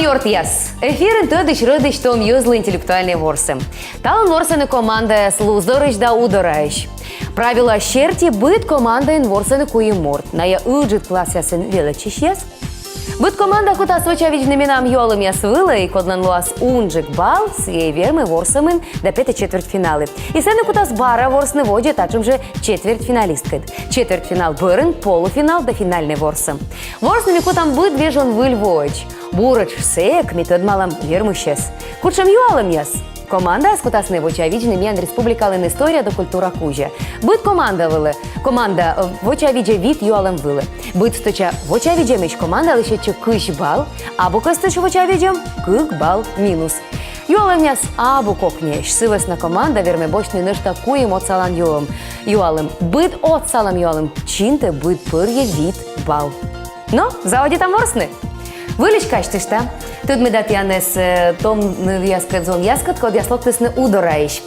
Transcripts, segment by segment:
йорт яс. Ефірин тодич родич том юзли інтелектуальні ворси. Талан ворсени команда слуздорич да удорач. Правила щерті бит команда ворсени куєморт. На я уджит клас ясен величиш яс. Бит команда кута свочавічними нам йолом яс вила і кодлан луас унджик бал з її вірми ворсами до п'яти четвертьфінали. І сени кута з бара ворсни воді тачим же четвертьфіналістки. Четвертьфінал бирен, полуфінал до фінальний ворсом. Ворсними кутам бит віжон вильвоч. Бурач сек метод малам вірму щас. Кучам йолом яс. Команда з кутасни вочавічними ян республікалин історія до культура кужа. Бит команда вили. Команда вочавіча від юалем вили. Бит сточа вочавіча між команда лише чи киш бал, або косточу вочавічам кик бал мінус. Юалем яс або кокнєш. Сивесна команда вірме бочний ниш такуєм от салам юалем. Юалем бит от салам юалем. Чинте бит пир'є від бал. Ну, заводі там ворсни. Виліч качтиш, та? Тут ми дати янес том яскат зон яскат, код яслоктис не удораєш.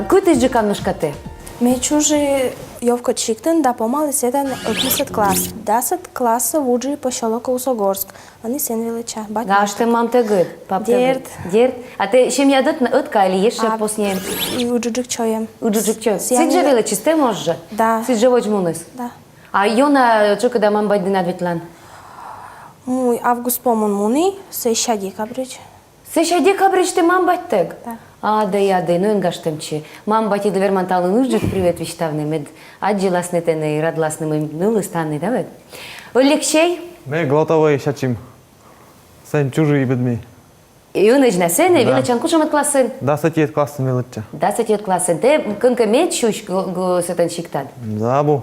Куйтиш джикан нушкати? Ми чужі йовко чиктен да помали сетен 10 клас. 10 клас вуджі пошалока Усогорск. Вони сен велича. Гаш ти мам те гид? Пап те гид? Дєрт. А ти ще м'ядот на утка, или є ще поснієм? Уджуджик чоєм. Уджуджик чоєм. Сид же величі, ти може? Да. Сид же воч мунис? Да. А йона чука да мам бадди надвітлан? Мой август помон муни, сеща декабрич. Сеща декабрич ти мам баттег? Да. Ады, ну ингаштемчи. Мам бати доверманталы нуждик привет виштавный мед. Аджи ласны тены и рад ласны мы нулы станы, да вот? Олексей? Ми готові шачим. Сен чужий бедмі. И он ижна сене, Да. вилачан кушам от классен. 10 класен велича. 10 от классен. Те кынка мед щущ го сетен шиктад. Забу.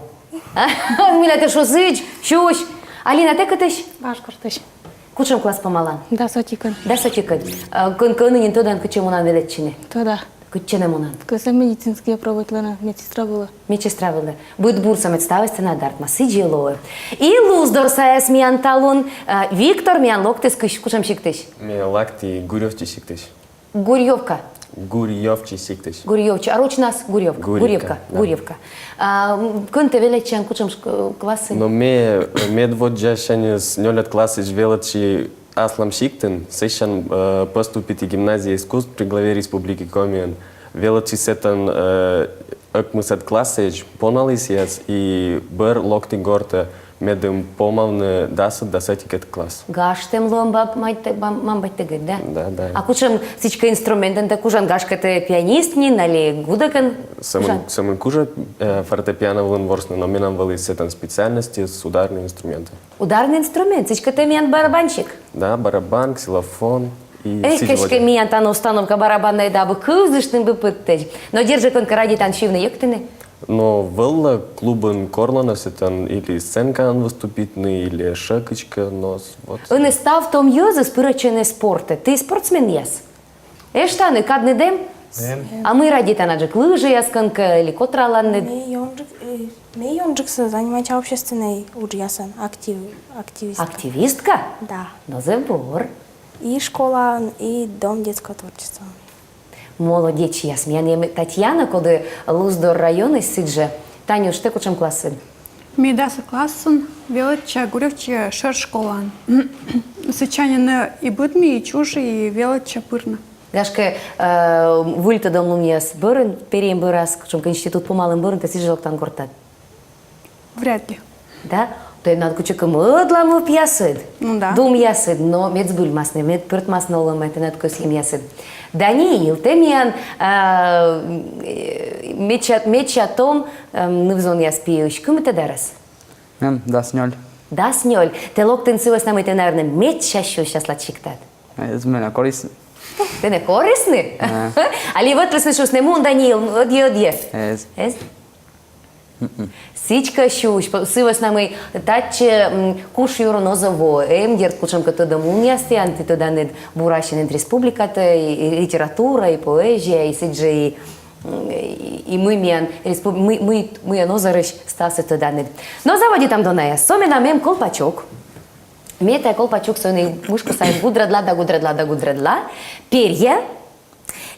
Миля те шо зыч, щущ. Алина, те кытыш? Башкортыш. Кушам класс помалан? Да, сотикан. Да сотикад. Кынка нынен тодан кычем унан велетчине. То да. Кыченем унан. Көсем медицинские проводлана, медсестра была. Медсестра была. Будет бурса медставести на дартма. Сиджи лоe. И луздор саес миан талун. Виктор миан локтес кушам шиктыш. Ме лакти гурьевчи сиктыш. Гурьевка. Гурьевчи сиктыш. Гурьевчи. А роч нас Гурьевка. Гурьевка, да. Гурьевка. Кынте велечен кушам классы? Но ме дводжашане с нёлет классы величи Аслам Шиктен, сещан поступити гимназия искусств при главе Республики Комиен. Величи сетан акмусет классеж поналис яс и бер локти горте медем помалне десетикет класс. Гаштем ломба мам байте гид, да? Да. А кушам всичка инструментен, да кушан гашкате пианистни, нали гудакан? Самый кужа фортепиано влен ворсне, но минам вали сетан специальности с ударные инструменты. Ударный инструмент, всичка те миан барабанщик. Да, барабан, ксилофон и Кашка миан тана установка барабанная дабы кыздышным бы пыттеж. Но держи конка ради таншивны ектыны. Но вэлла клубын корлана сетан или сценка выступитный, или шекочка, нос. Вот. Он став том юзы спирачене спорте. Ты спортсмен яс? Эштаны кадны дем? А мы ради танаджик лыжи ясканка или котраланны? Ми йонджик се занимается общественной уджиясан, активистка. Активистка? Да. Но забор. И школа, и дом детского творчества. Молодеч яс. Миян Татьяна, коды Луздор район сидже. Танюш, ты кучам классын? Ми 10 классын, велича гуревче шер школан. Сычанина и бытми, и чужи, и велича пырна. Гашка выльта домлум яс бырын, переем бырас, кучам институт помалым бырын, ты сидже локтан гортат. Вряд ли. Да? То есть надо куча мыдламу пьясыд. Ну да. Дум ясыд, но мецбыль масны, мецпырт масны олам, это надо көслим ясыд. Даниил, ты миян мечатом нывзон яспиюш. Кым это дарас? Да, снёль. Да, снёль. Ты локтын сывас нам это, наверное, мечащу сейчас латчиктат. Из меня корисный. Ты не корисный? Али вот слышишь, не мун, Даниил, одье. Эз. Сичка щущ, сывас намы таче куш юро нозово, дерт кучам като да мунястян, ты туда нед буращен республиката, и литература, и поэзия, и сиджи, и мы миян, мы нозарыш стасы туда нед. Но заводи там до нея, соми на мем колпачок, мета колпачок сони мушка сай гудредла, перья,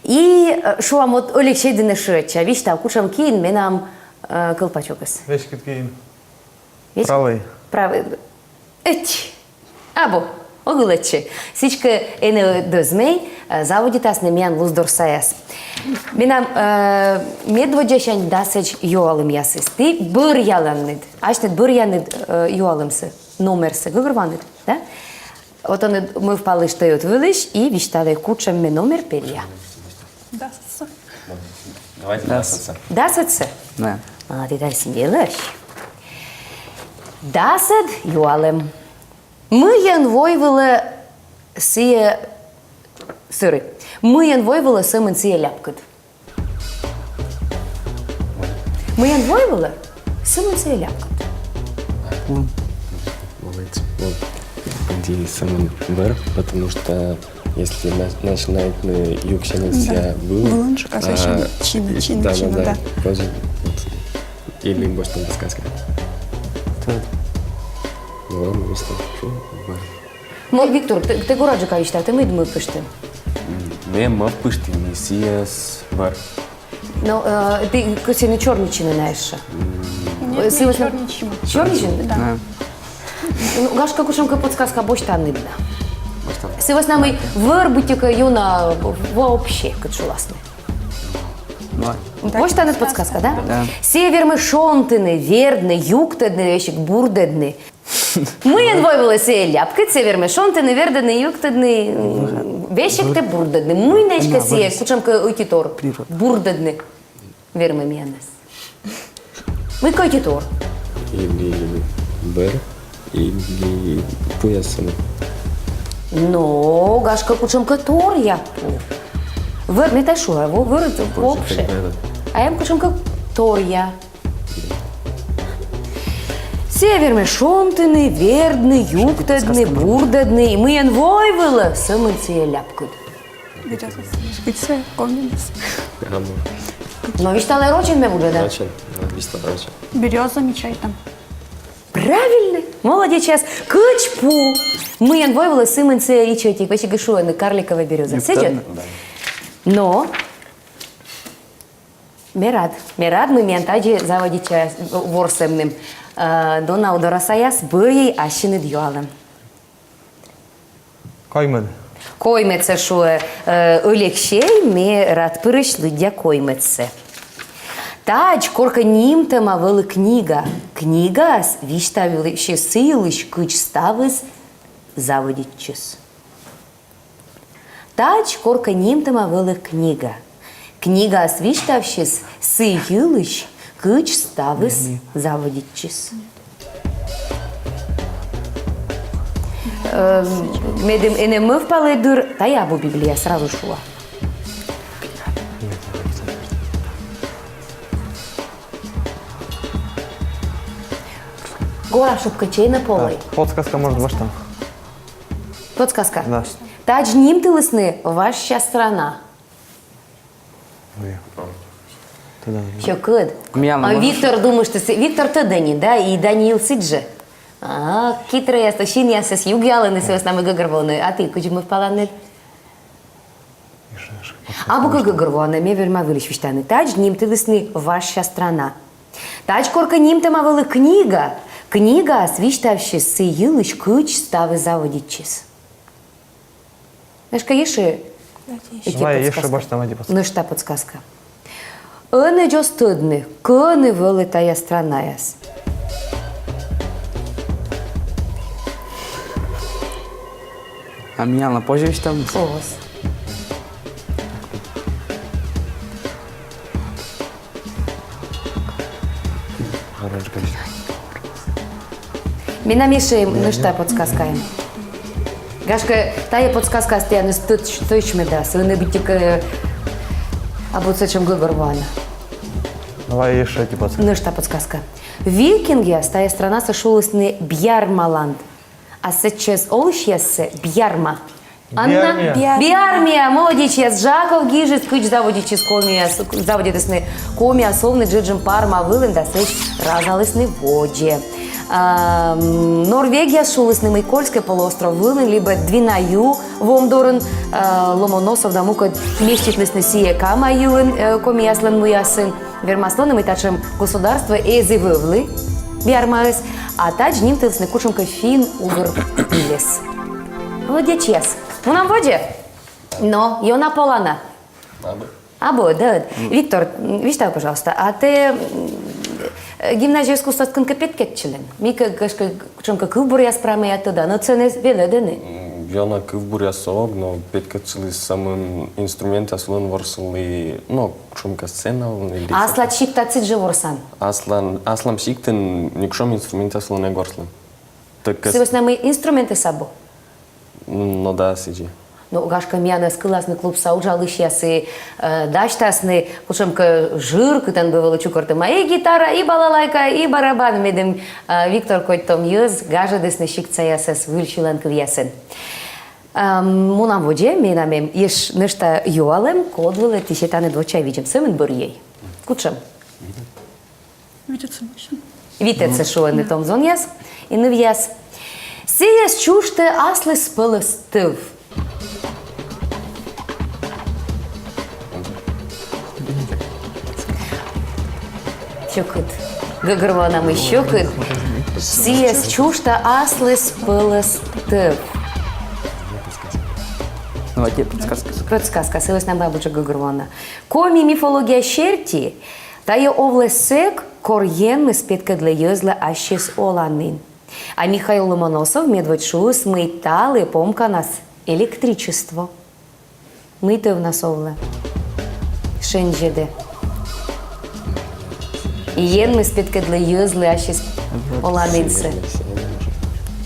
и шо вам от Олексей Денешевича, вишта, кушам кин, менам колпачокас. Вешкит кейн. Правый. Правый. Правый. Эч. Або. Огылачы. Сичка эне дözмей заводитас немян луздорсаяс. Менам медводяшань дасыч юалым ясыс. Ты бір яланнид. Ашнет бір яннид юалымсы. Номерсы. Гыгырваннид. Да? Вот он мы впали штают вылыш и виштали кучам ми номер перья. Да, Давайте Да. дасаться. Дасыцы. Ne. Ты дальше делаешь. Дасад юалым. Мы ян войвала сие... Сыры. Мы ян войвала сымын сие ляпкат. Мы ян войвала сымын сие ляпкат. Молодец. Вот. Иди самым вверх, потому что если начинает на юг шаниться Вылунчик, а зачем? Чина, да. Тоже. Вот. Или может там подсказка. Ну ладно, просто. Ну, Виктор, ты гораджи кавишта, ты мы пышты. Не мав пышти, не сиес вверх. Ну, ты косины черничины знаешь. Нет, Сила- не черничим. Черничины? Да. Ne. Ну, гашка кушамка подсказка бочта ныбна. Может там. Сива с нами вырбутика юна вообще качуласны. Ne. Бочта нет подсказка, да? Да. Север мы шонтыны, вердны, югтыдны, вещик бурдыдны. Мы инвойвали сея ляпкы, север мы шонтыны, вердыны, югтыдны, вещик ты бурдыдны. Мы нечка сея, кушамка уйтитор. Бурдыдны. Вермы мианес. Мы кайтитор. Или бер, или поясом. Но гашка кушамка тор япу. Вер не та шо, его вер вообще. А я кушамка тор я. Север мы шонтыны, вердны, югтыдны, бурдыдны. Мы инвойвали сымын сея ляпкат. Береза. Спицы, комбинс. Но вишталай рочин ме буде, да? Очень. Виста очень. Береза, мечай там. Правильно. Молодец сейчас. Кычпу. Мы инвойвали сымын сея ичотик. Вещи гашуэны, карликовая береза. Сечет? Но Мерад мы ментаджи заводича ворсемным. Дона удорасаяс бырей ашины дьюалым. Каймед. Коймеце шуе Олексей ми рад пырыш лыдя коймеце. Тач корка нимтема вели книга. Книгас виштавили ще силиш кыч ставис заводиччис. Тач корка нимтема вели книга. Книгас виштавшис силиш кыч ставис заводиччис. Медем эне мы впали дур, та я бу Библия сразу шла. Гора шубка чей на полой. Подсказка может ваш там. Подсказка. Да. Тач ним ты лысны, ваша страна. Тогда. Що кид? М'яно А можеш? Віктор думає, що це Віктор то Дені, да? І Даніїл Сидже. А, кітре, то ще не з югяли не з нами гагервони. А ти, куди ми впала не? Або гагервони, ми вельма виліч віштани. Тач ним ти лисни ваша страна. Тач корка ним ти мавили книга. Книга свіштавши сиїлиш куч стави заводічись. Знаєш, є Знаю, еще баш там один подсказка. Ну, что подсказка? Öne jostudni, köni völitaja stranajas. A minha ela pode estar. Ос. Гараж, конечно. Ми намішаємо, ну що подсказка. Гашка, та є подсказка, що я не стичме дасть, вони б тільки або це чим гогорвана. Давай еще эти подсказки. Ну что подсказка. Викинги стає страна сошулисне Бjarmalанд, а сейчас олшєсе Бjarma. Бярмія. Бярмія, молодічес, Жаков, Гіжес, Кич, заводічес комія, заводітесне комія, словне Джиджим Парма, Виленда, сеч, разалисне воджі. Норвегия шулисне Майкольське полуостров, Вилен, либо Двинаю, Вомдорен, Ломоносов, Дамука, Мещитнесне Сие, Кама, Юлен, Комияслен, Муясен, Вермаслоном и тачем государство Эзи Вывли, Бярмаес, а тач Нимтелсне Кушенка Фин, Угр, Илес. Молодец. Ну нам воде? Но, и она полана. Або, да. Виктор, виштай, пожалуйста, а ты гимназию искусства сколько член? Мика, чемка кубур я справа я туда, но це не веледене. Я на кывбур я сог, но петкачили самым инструмент аслан ворсали, ну, чумка сцена или... Асла чикта цидже ворсан. Аслам шиктен никшом инструмент аслан не горслен. Так, Си нами инструменты сабо. но да, сиджи. Ну, гашка мяна скыласны клуб сауджалы шесы, даштасны, кучемка жир, кытан бывало чукорты, и гитара, и балалайка, и барабан, медем Виктор койтом юз, гажа десны шикца ясес, выльчилан квьясен. Мунам воде, менамем, еш нешта юалем, кодвылы тишетаны двочай видим, сэмэн бурьей. Кучем. Видится больше. Витеце шо не том зон яс, и не вяс. Сеяс чуште аслы спылыстыв. Щукыт. Гагырванам щукыт. Сеяс чуште аслы спылыстыв. Давайте подсказка. Подсказка, силась на бабуча Гагырвана. Коми мифология шерти, тая овлесек корьен спетка для юзла ащес оланин. А Михаил Ломоносов медведшус мыталы помка нас электричество. Мыты в нас овле. Шенджеде. Иен мы спетка для юзла ащес оланинце.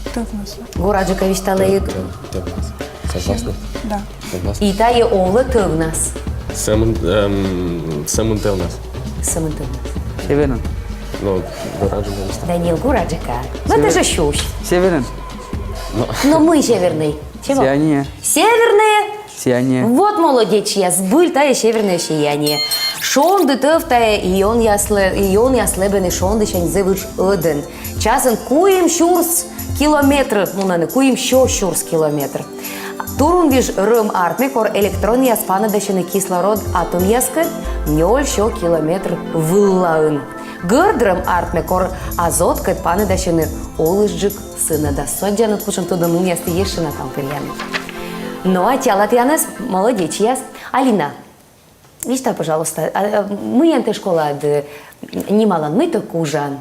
Кто в нас? Гораджика вишталеют. Согласны? Да. И тая овле ты в нас. Самым те у нас. Самый ты в нас. Северен. Ну, гораджи место. Даниил Гураджика. Ну это же щущ. Северен. Но мы северный. Чего? Сияние. Северные. Сияние. Вот молодец, я сбыль, тая северное сияние. Шонды тövтая, и он яслебены шонды шань зевыш один. Часен куем шурс километр, ну не куем щурс километр. Турун виж рым артме кор электрония спанадашины кислород атом яскат, нёль шо километр вылаын. Гырдрым артме кор азот кат панадашины олыжджик сынада. Соджанут кушам туда мы место ешина там перьяны. Ну, а тялат янес, молодец, яс. Алина, виштай, пожалуйста, мы янты школа немало, мы то кужан,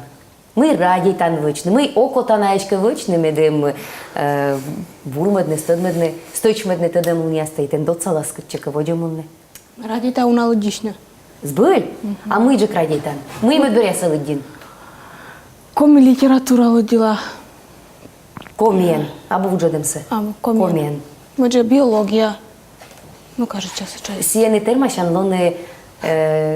мы ради тан вычны, мы око танаечка вычны, медем бурмедны, стыдмедны, стойчмедны, тадем у няста, и тен доцала скачека водимунны. Раді та уна лодішня. Сбыль? А мы же ради тан. Мы медбересал один. Комі література лоділа. Комен, або вуджадемся. Або комен. Комен. Може біологія. Ну, каже, час. Сиене термашан лоне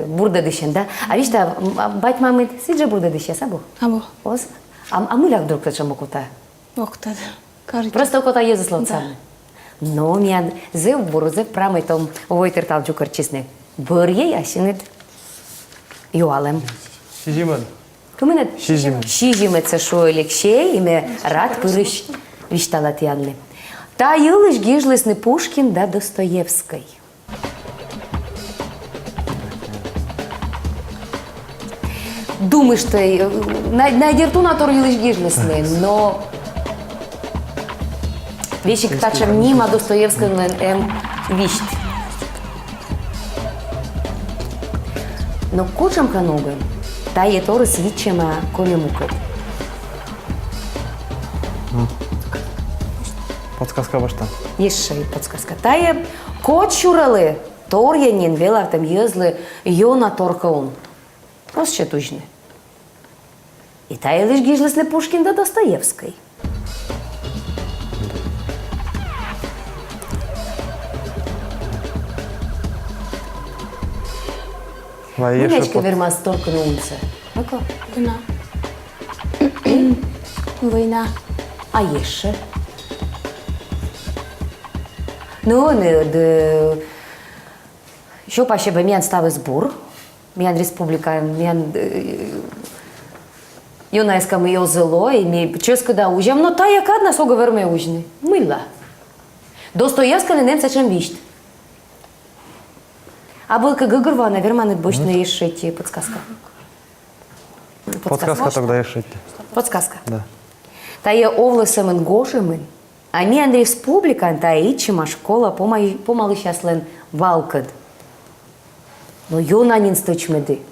бурда дышен, да? А видишь, да, бать мамы, сиджа бурда дышен, сабо? Або. Ос? А мы ляг друг причем кота? Ох, та. Каже. Просто кота є заслонцами. Но меня зев буру, зев прамий том войтер tal джукар чисне. Бърє ясінет юалем. Сижимен. Куминет? Шижиме. Шижиме це шо елікшей, іме рад пириш вішталат янли. Та юлиш гіжлис не Пушкін да Достоєвський. Думаешь ты, найдерту на тор юлиш гіжлис не, но... Вещи, качем нима Достоевского вищт. Но кучам канугы, та е торы свитчема коме мукат. Подсказка башта. Еще и подсказка. Та е кочуралы, тор е нин вела там езлы, йона торка он. Просто тужны. И та е лишь гижлес не Пушкин да Достоевской. Милечка вермас торка на улице. Ну-ка. Війна. Війна. А еще? Ну, не, що паще би м'ян стави збор, м'ян республіка, м'ян юнайська м'йо зело, і мій ческа да ужам, но та яка одна сога верме ужни. Мила. Достоєвська не немця чим віщт. А булка Гагырвана, верманет бочно ешити, подсказка. Подсказка тогда решить. Подсказка. Да. Та є овлесемен гошемен, Амиан республика, та ичима школа помалы щаслен валкад. Но юнанин стычмеды.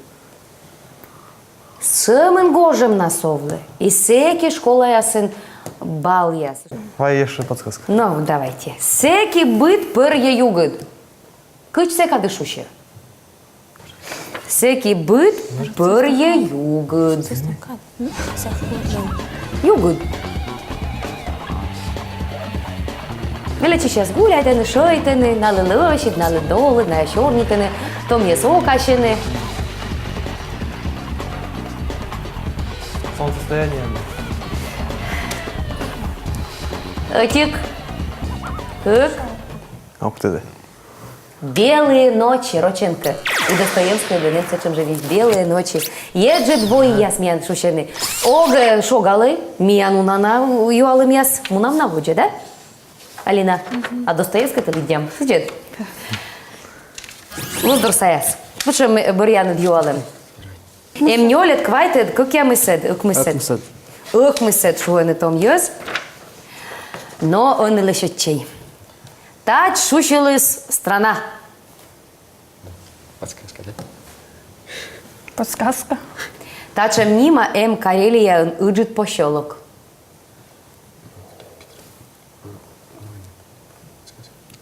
Сымын гожем насовлы. И секи школа ясын бал яс. Хай еще подсказка. Ну, давайте. Секи быт пырье югыд. Кыч сека дышуще. Секи быт пырье югыд. Югыд. Величи сейчас гуляйтены, шойтены, налы лощит, налы долы, на щорнитены, том є сокащены. Солнцестояние. Этик. Как? Ух ты да. Белые ночи, Роченко. У Достоевского донеться, чем же весь белые ночи. Еджет бой ясмян шушены. Ога шогалы, мияну нана, юалы мяс, мунам наводжа, да? Алина, а Достоевского-то видим. Сидит. Луздор саяс. Слушай, бурьяны дьюалым. Эмнёлет квайтед, как я мысед, Акмысед. Охмысед, что он том ёс. Но он и лишь чей. Тать шушилась страна. Подсказка, да? Подсказка. Тачем нима Карелия уджит пощелок.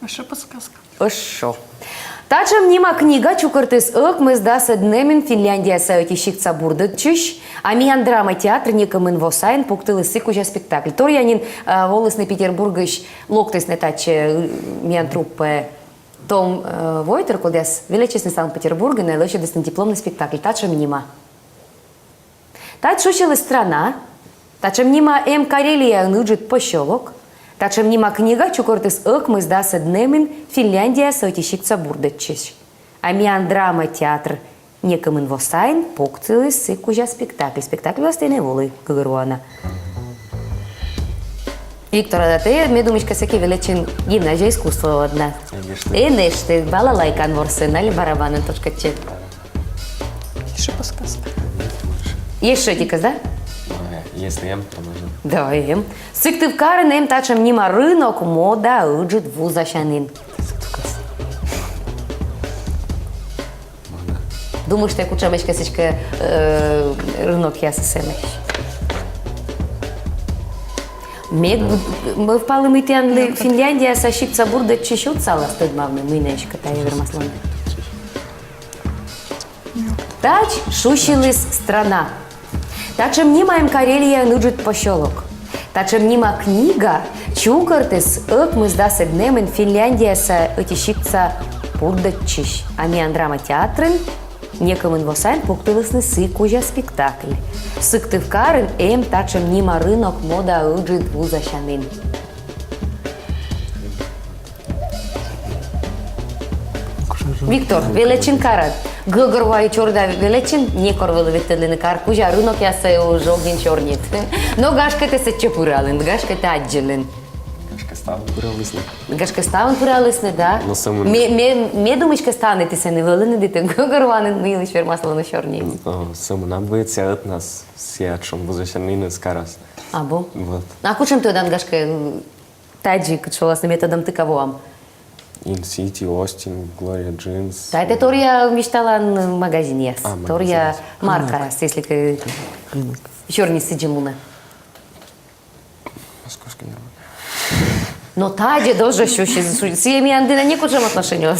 А що подсказка? Ошо. Тачем нима книга чукартыс мы сдаса днемен Финляндия саёти щикца бурдычыш, а миян драма театр никамын восайн пуктылы сыкужа спектакль. Торянин волосный Петербургыш локтыс не таче миян труппе Том Войтер, кодес величественный Санкт-Петербурга, на лечедесный дипломный спектакль. Тачем нима. Тач шушила страна, тачем нима Карелия нуджит пощелок, тачем нима книга чукортыс мы сдаса днемен Финляндия саёти щикца бурдычыш. А миян драма театр некамын восайн пуктылы сыкужа спектакль. Спектакль властыне волы кыгыруана. Виктор, а ты, мне думаешь, всякий величин гимназия искусства одна? Конечно. И неш, ты балалайкан ворсын, али барабанын точкачи. Що подсказка? Есть шотикас, да? Если М, то можно. Да, им. Сыктывкарын им тачем нима рынок мода уджит вузашанин. Думаю, что я кучамечка сычка рынок я сосемеш. Мы впали митян Финляндия сащикца бурда чищут сала стыдмавны, мынешка та евермасланы. Тач шущилась страна. Тачем нима Карелия нуджит пощелок. Тачем нима книга чукартыс мы сдаса днемен Финляндия са этищикца бурдачищ. А миян драма театрын некамын восайн пуктылысны сыкужа спектакль. Сыктывкарын тачем нима рынок мода уджит вузашанин. Виктор, величин карат. Гăгăruai чорда величин не корвели вителини кар. Кужа рынок я се жогин чорнит. Но гашкате се чепуралин, гашкате аджелин. Кашка стала пыралысна. Гашка ставен пуралисне, да? Но само- Ме думаш ка стане ти се не велини дите гăгăruанин мили швермасло на чорнит. Само нам будет ся от нас сячом возрешенины скарас. Або? Вот. А кучем ти одан гашка таджи, кучоласне методом тыковоам? In City, Остин, Глория Джинс. Та это Тория мечтала на магазине. А, магазин. Тория марка, если черный сиджимуна. Московский нормально. Но таджи тоже щущи. С еми андына не кучем отношения.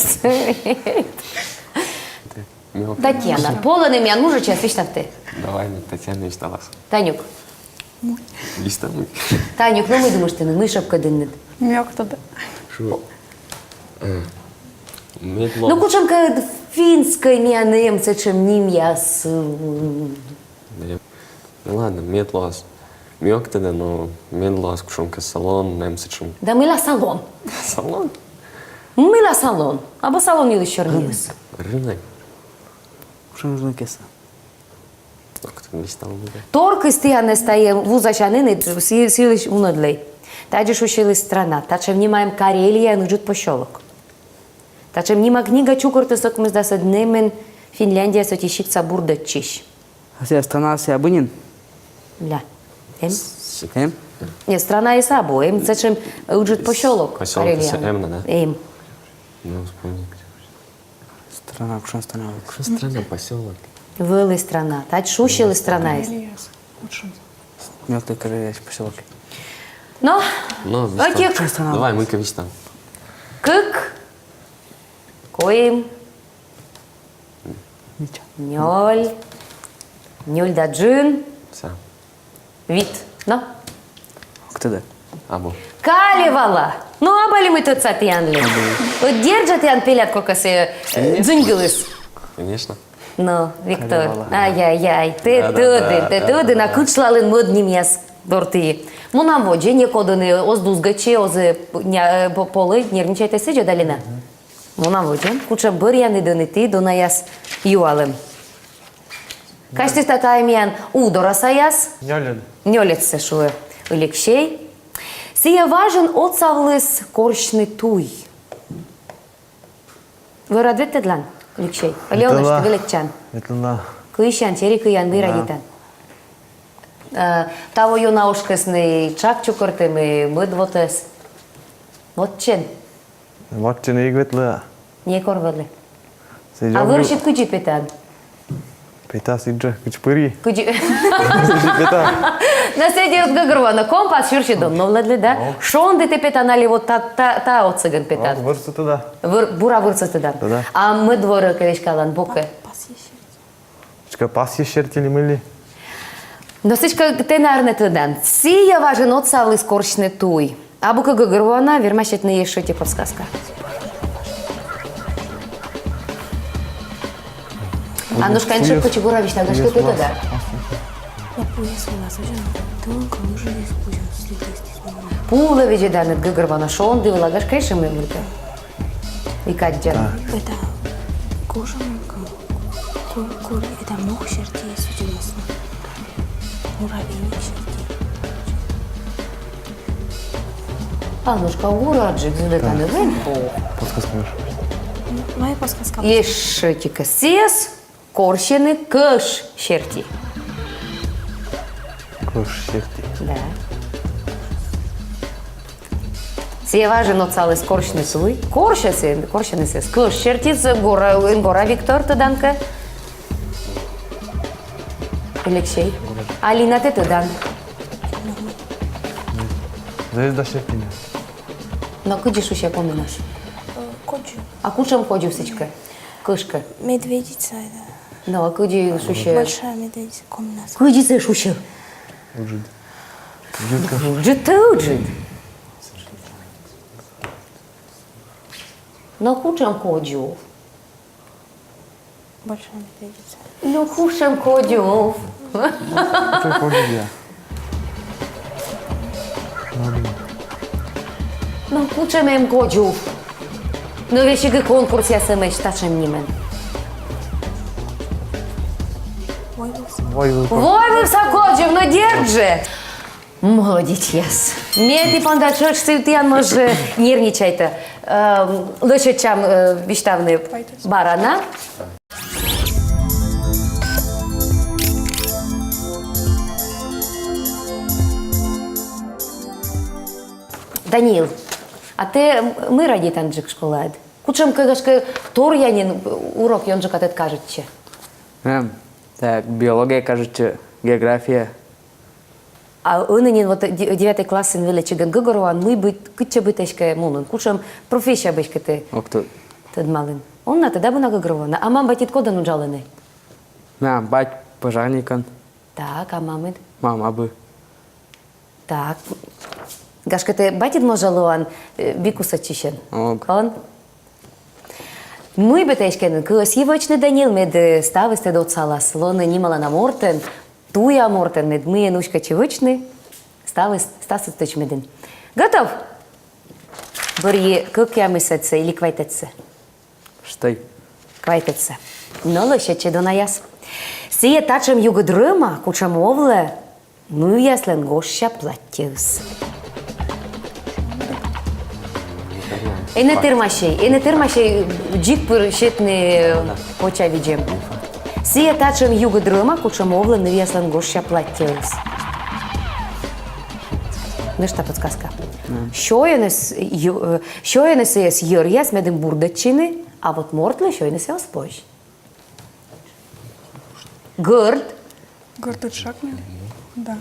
Татьяна, полон имя, ну же час, вишь ты. Давай, Татьяна мечталась. Танюк, Листа мы. Танюк, ну мы думаешь, ты мы шапка дыннет. М'як туди. Шо? Медло. Ну кучем ка финской имя немца, чем ним яс. Ну ладно, медлос. Мьок тогда, но медлос, кушонка салон, немсичем. Да мы ла салон. Салон? Мы ла салон. Або салон или чернис. Рынок. Что нужно кеса? Как ты мечтал бы? Торка стиане стає вузачанини, сілиш унодлей. Таджи шушилась страна. Тачем нимаем Карелия, нуджут пощелок. Тачем нима книга чукортысок мы сдаса днемен Финляндия сотищикца бурдачищ. А ся страна ся бынин? Ля. Эм? Ем? Не, страна и сабо. Им зачем уджит поселок. Поселок это Карелия. Эмна, да? Им. Ну, вспомни. Страна, кушан страна. Что страна, поселок? Вылы страна. Тать шущили страна. Мелкий королевич поселок. Но, Ну, окей. Давай, мы кович там. Кык. Коим. Ничего. Нёль. Нёль да джин. Все. Вид. Но. Кто да? Абу. Калевала. Ну, абали мы тут сатьянли. Вот держат ян пилят, как се дзюнгилыс. Конечно. Ну, Виктор. Калевала. Ай-яй-яй. Ти туди накучлалин моднім яс дорти. Ну, нам воджі, ніколи оздузгачі, ози поли, нервничайте сиджа даліна. Ну, нам воджі, куча бир'яни донити, до наяс юалем. Кашти така ім'ян удора саяс, Нёлен. ньолець се шує Олексій. Сія важен оцавлис коршни туй. Ви радвете длан, Олексій? Альона, що великчан. Это на... Кыйшан, тери кыян бырадитан. Таво ю наушкасны чак чукыртымы мыдвотес. Вот чен, Вот не игветле. не корвалы. А Сидел. выращит кыджи петан. Пейта сидже. Кучпыри. Кыджи. Пейта. На седи от гагрвана компас шурши дом, но владли, да? Шон ты петан, али вот та от цыган петан. Вырсу туда. Бура вырца тыдан. Да-да. А мы дворы калан боке. Чка пас ещертили мыли. Но сычка ты, наверное, тыдан. Сия важен от савлы скорчны туй. А бука гагрвана вермащет на ешите подсказка. А ну шканчик почегура вишна, да что ты туда? Пула видеданет гагрвана шон ды влагаш кайши мы мулька. И кадьян. Это кожа, это мох черти, судимостно. Муравейник черти. А ну шкаураджик зудетаны венпо. Подсказка. Моя подсказка. Ешетика сес, корщены кыш щерти. Кош щерти. Да. Сия важен от цалый скорчны суй. Корщены сес. Кыш щерти з гора Виктор тыданка. Алексей. Алина ты тыдан. Звезда щертиня. Но кыджиш уще поминаш. Коджу. А кучам ходю сычка. Кышка. Медведица, это. Ну, а кыджи шуще. Большая медведица, комната. Кыджи се шуще. Уджид. Джиты уджид. Но кучам ходю. Большая медведица. Ну, кучам ходю. Что ходит я? Ну, кучам им ходю. Ну, вещи конкурс я сам штачем нимен. Ой, вы Вой, вы всакоджив, ну держи. Молодец, яс. Мне ты пандачок, что ты може нервничай-то. Лучше, чем виштавный барана. Данил, а ты мы ради танджик школад? Кучем кагашка тор янин урок йонжик атет кажется. Ем. Так, биология, кажется, география. А онынин вот 9 классын величеген гыгыруан мы быть кыча бытешке мунун. Кучем профессия бешке ты Окту. тадмалын. Он на тогда бы на гыгыруана. А мам батит кода нуджалыны. Мам, бать пожарникан. Так, а мамы? Мам, абы. Так. Гашка ты батит можалуан бикуса чищен. Ог. Он? Мы бетешкенен, кылас евочный Данил мед стависте до цалас. Лоны нимала на мортен. Туя мортен мед мы нушка чевочный. Стасит точ меден. Готов? Бори, как я мысаться или квайтаться? Штай. Квайтаться. Но лише че до наяс. Сие тачем юго дрыма, кучам овле. Ну яслен гоща платьюс. И не тырмашей, джик пыршетный поча видим. Сие тачем юго дрыма, кучам овле, ну яслен гоща платьюс. нешта подсказка. Що я несе з Йор'яс медем бурдачини, а от мортле що я несе оспож. Гърд. Гордый шаг, да.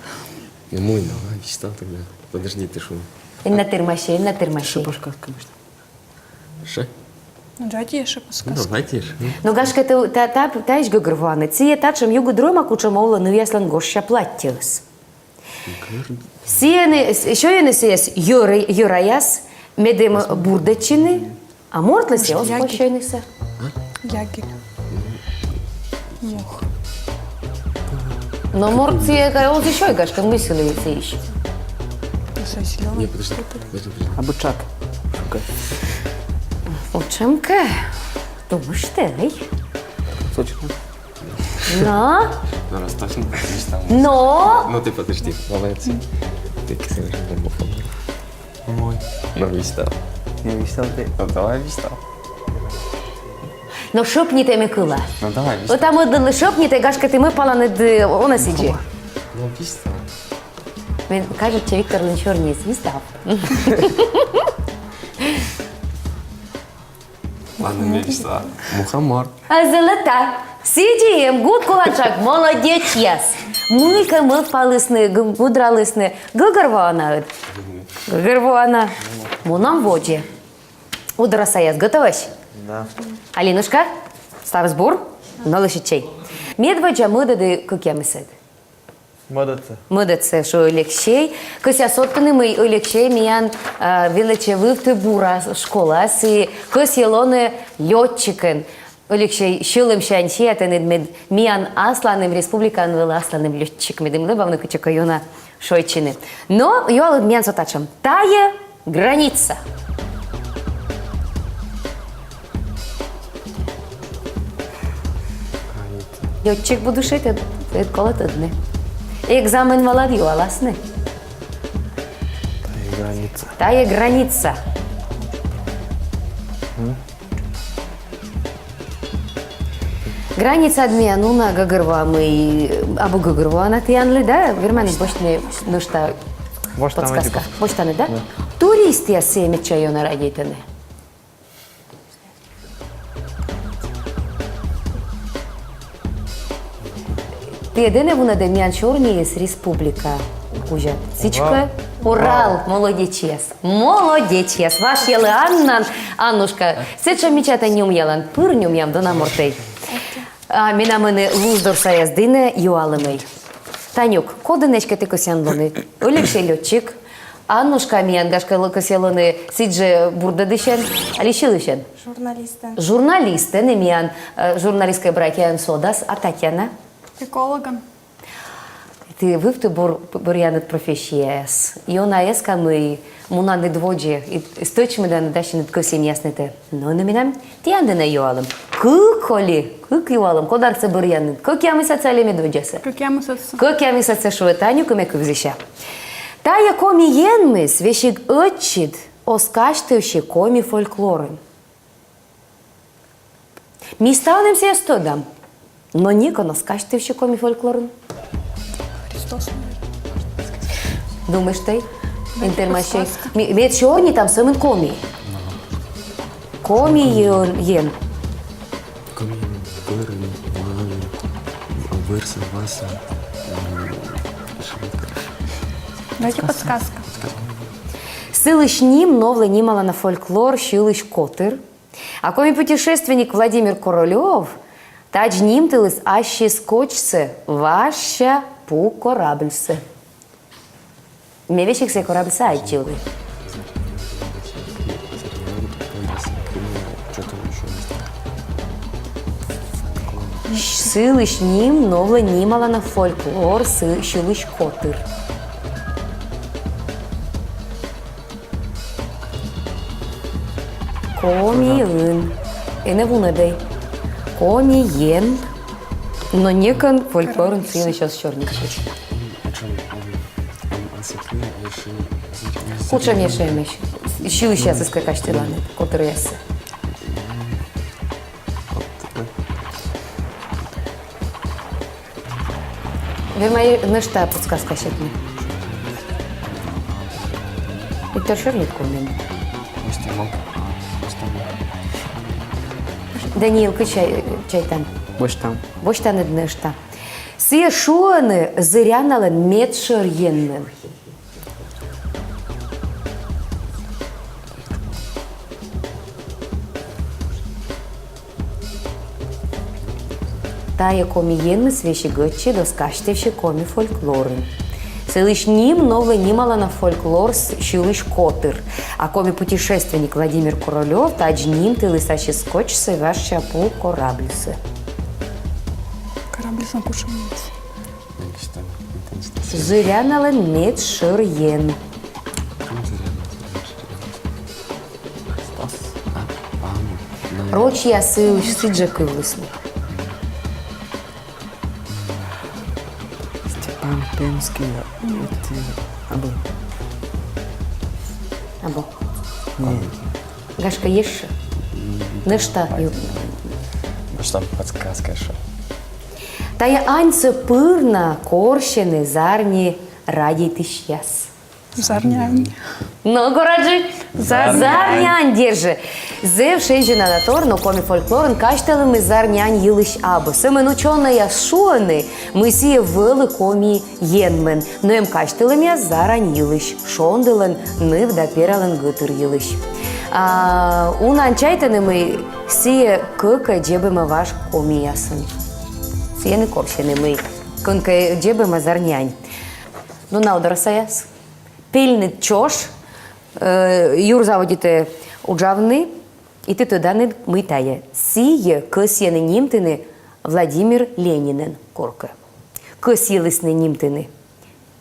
Ему, давай, что тогда? Подожди, ты шо? На тирмаші. Подсказка, конечно. Ше? Ну, дайте еще подсказку. Давайте ж. Ну, гашка, та ж гогрване. Ці є та, чим югу дрома куча мовла нев'яслан гоща платтєс. Що я несе з Йор'яс медем бурдачини, а мортле сі оспож що я несе. Ягель. Мох. Но морт ці, он ще гашка, мислили це іще. Все зеленый. Не, подожди. А бычак. Шукай. Очемке. Думаєш ти? Сочка. Ну? Ну, раз точно, мечтал. Ну? Ну, ты подожди, молодец. Ты совершенно бомбофон. Мой. Ну, мечтал. Не мечтал ты. Ну, давай мечтал. Ну шопніте Микола. Ну, давай мечтал. Отам один шопніте, гашка, ти ми пала над вона сиджі. Ну, мечтал. Він каже, що Віктор Линчорніс відстав. Ладно, не мечтал. Мухомор. А золота. Сидієм, гуд кулачак, молодець яс. Милька ми палисни, гудралисни, гугарвана. Гугарвана. Мунам воді. Удраса яс, готовиш? Да. Алінушка, став збор, налишить чай. Медведя мидади кукемисед. Модаться. Мидаться, що олексій. Кося сотканими олексій міян вилече вивти бура школа, сі кос єлоне льотчикен. Олексій шилим шанчіятен мед міян асланим республікан вил асланим льотчик медим либавни кучекойона шойчини. Но юал міян сотачам. Тає границя. Льотчик буду шити відколи дни. Екзамен малав'ю, аласне. Та і границя. Тає границя. Граница адмиануна гагырвамый абу гагырвана тиянлы, да? Вермани бошне нушта Боштаны подсказка. типа. Боштаны, да? Турист я семет чайона радитаны. Ти єдине вона дем'ян чорні з республіка. Уже. Січка. Урал, молодечес. Молодечес. Ваш єли Аннан. Аннушка, сеча мічата нюм єлан. Пир нюм ям до намортей. А міна мене луздор саяздине юалемей. Танюк, кодинечка ти косянлони. Олексій льотчик. Аннушка міян гашка косялони сідже бурдадишен. Алішилишен. Журналистен. Журналисты, немиян журналистская братья Содас, а Татьяна? Экологом. Ти вивти бур'янет професієс. І вона єска ми муна не дводжі. І стойчими да надаші над косім ясните. Ну, не мінам, ти янди на юалем. Куколі, кук юалем, кодар це бур'янет. Кук я мисяця лі медводжеся. Как я мыслю. Кук я мисяця шуетаню, кумеку взища. Та якомі єнмис, вещик отчит, оскаштивши комі фольклорен. Ми ставнемся я стодам. Но Никона, скажете в щекомі фольклорн? Христос. Думаєш ти? Інтермашей. Мє чорні там самин комі. Комі єн. Комин, вырын, валын, вырсы, васа. Дайте подсказку. Силищ ним, новле нимала на фольклор, щилищ котыр. А комі путешественник Владимир Королёв, тач ним тилис аще скочце, ваша пу корабльсе. Ме вещик се корабльсе айчилы. Силищ ним, новле нимала на фольклор, щилищ котыр. Комиын. Эне вунадей. Комиен. Но некон фольклорен силы сейчас черничает. Куча мешаемых. Щилы сейчас из какаштиланы, которые есть. Вермай, на что подсказка щетни? Віктор Шерлітко в мене. Даніїлка чайтан. Больше там. Боштан еднешта. Сие шуаны зыряналын метшер еннен. Тая коми енны свещи гъчи доскаштевши коми фольклорын. Селыш ним новый нимала на фольклор щилыш котыр. А коми путешественник Владимир Королёв тач ним ты лысачи скотч сываш чапу кораблисы. Корабль сам кушает. Зыряналын метшер ен. Роч я сылыш сыджа кывлысны. Степан Пенский. Абы. Або. Гашка ешь? Нышта. Может, там подсказка еще. Тая аньцы пырна, корщины, зарни, ради тысяс. Зарнянь. Ну, гораджи, зарнянь держи. Зев шейджина на тор, но коми фольклорен каштелем и зарнянь йылыш абы. Сымен ученые шуаны, мы сие вылы коми енмен. Но им каштелем я зарань йылыш. Шонделен, нив да перален гытыр йылыш. Унан чайтаны мы сие кыка джебема ваш коми ясын. Сие не корщины мы кынка джебема зарнянь. Ну, наудорасаяс. Пильний чош, юр заводите уджавни, і ти туди не митає. Сіє кисєни німтини Владимир Ленінен, корка. Кисєлисни німтини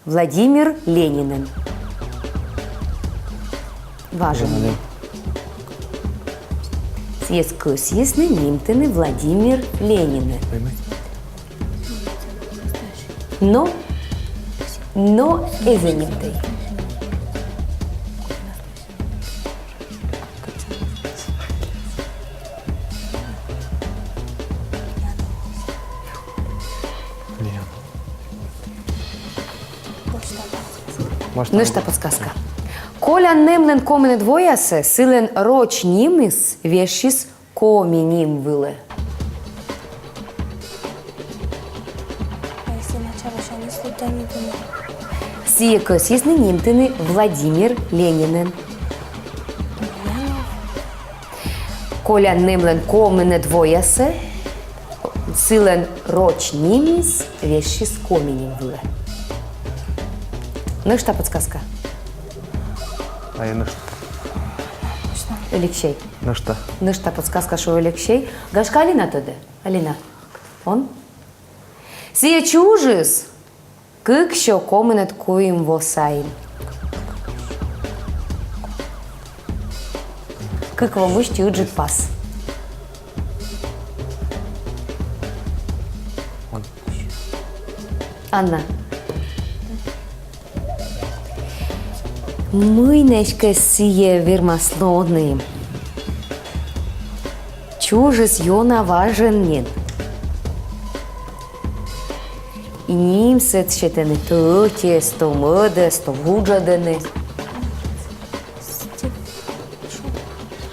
Владимир Ленінен. Важен. Сіє кисєсни німтини Владимир Ленінен. Но езенімтий. Нышта подсказка. Коля немлен комене двоясе, силен роч нимис, вешис коми ним выле. А если начало ще не слутані, то не. Сие косисны нимтыны Владимир Ленинен. Коля немлен комене двоясе, силен роч нимис, вешис коми ним выле. Нышта подсказка. А я на что? Алексей. На что? Нышта подсказка, що Алексей. Гашка Аліна туди. Аліна. Он? Сіє чужис. Кик що коменет куїм восаїм. Кик вомуш тюджит пас. Анна. Мыйнечка сие вермаслоны. Чужис йона важен нен. И ним сет щетены тоте, сто мъде, сто вуджадены.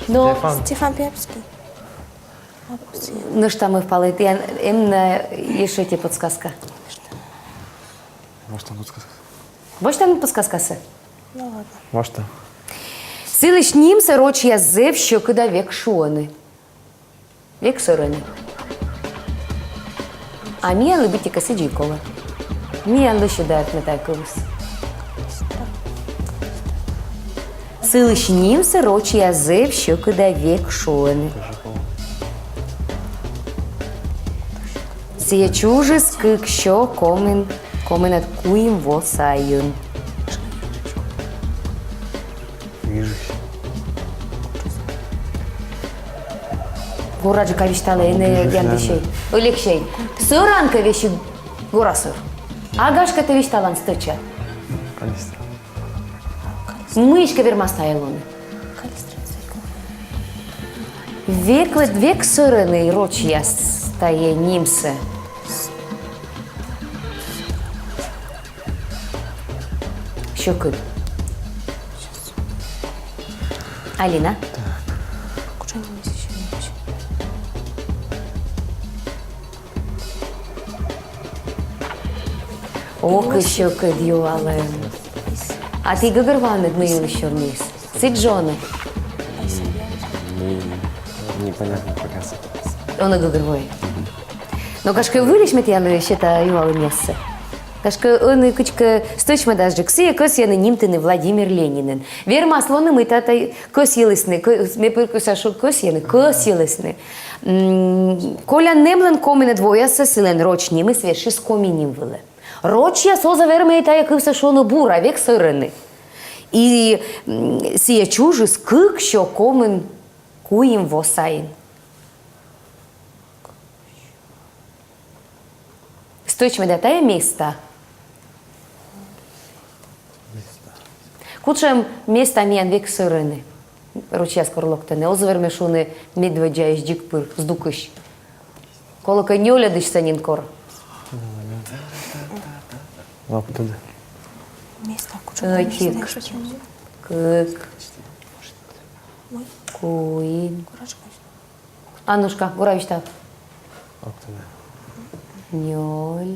Но Стефан Пепський. ну что мы впали? Именно еще тебе подсказка. Может, там подсказка? Больше там подсказка се? Ну ладно. Может, там? Силиш ним се роч я зев, що кида век шуани. Век сорени. А мія любить тільки сиджікова. Мія лише дають не так колись. Силиш ним се роч я зев, що кида век шуани. Сія чуже скик, що коменет куїм восаюн. Вижу. Гораджика віштали, не яндишей. Олексій, соранка віші горасор. А гашка ти вішталан стича. Канистра. Мишка вірма стайлони. Век сорений роч я стає німсе. Що кид? Аліна. Куча не місяць. Ок, що кидю, але... А ти гагерванет ми їли щорніс. Сиджони. Непонятно пока. Воно гагервой. Но кашка вылиш мет яны щета юалы мессы. Кашка он кучка сточма даже ксы кос яны нимтыны Владимир Ленинин. Вер маслоны мы татай кос елысны, ме пыркусашу кос яны кос елысны. Коля немлен комине двоя сесилен роч нимы свеши с коминим вылы. Роч я соза верме та якився шону бура век сирени. І сія чужи скик, що комин куїм восаїн. Стойчме да тая места. Кучем места миян век сирени. Ручя скорлоктане. Озверме шуни медведя із дікпир здукиш. Колока не олядиш санінкор. Лап туди. Міста, куча Тік. Кик. Куїн. Аннушка, Гуравич так. Лап туди. Ньоль.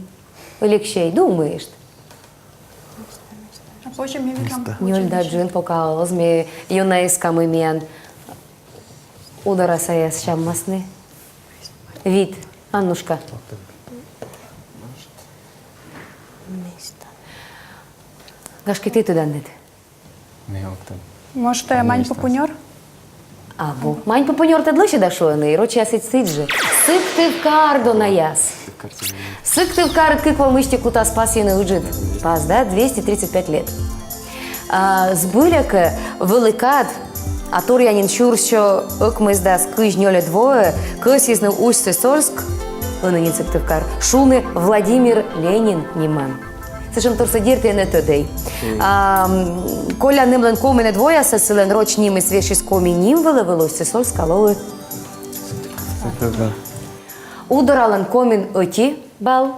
Олексій, думаєш? А потім я вікам. Ньоль да джин покаос ми юнайсками міян. Удара саяс шаммасни. Від. Аннушка. Міста. Гашки ти туди нет. Не оптом. Може, мань попуньор? Або. Мань попоньор те длише дашони, рочі асить сиджи. Сик ти в кардо на яс. Сик ти в кард киква мышти кута спасіни уджит. Пас, да? 235 лет. Збиляка великат, а тур'янин чур, що окмизда скижньоле двоє, косізне ущ Сольськ, линені сик ти в кар, шуни Владимир Ленін німан. Це ж торса дірти не тодей. Коля немлен коміне двоя, сесилен роч німи свіші з комі нім велевелось, Сольська лови. Удорален комін оті бал.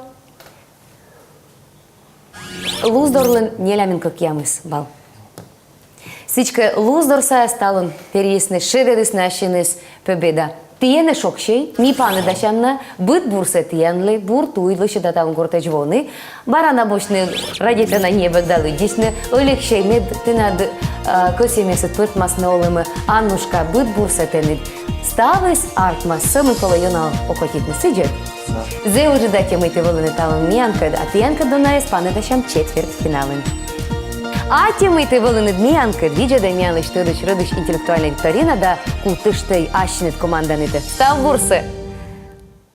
Луздорлен нелямін как ямис бал. Сичка луздорса сталон переясны шередис нашинис победа. Тиене шокшей, ни пане дашанна, бит бурсе тиенли, бур туйдло ще датам гортеч вони, барана бочни радіте на небе дали дісне, олегшей мед ти над косімесет пирт маснеолими, Аннушка бит бурсе тенит. Ставис артмас сами полайона окотітне сиджет. Зе уже датя мити волини талон міянка, а тиянка до неї спане дашам четвертьфінален. А ті мити волини дміянки, двіджа дем'яни штирич родич інтелектуальна вікторина, да култиштей ащинит команда нити. Став бурсе!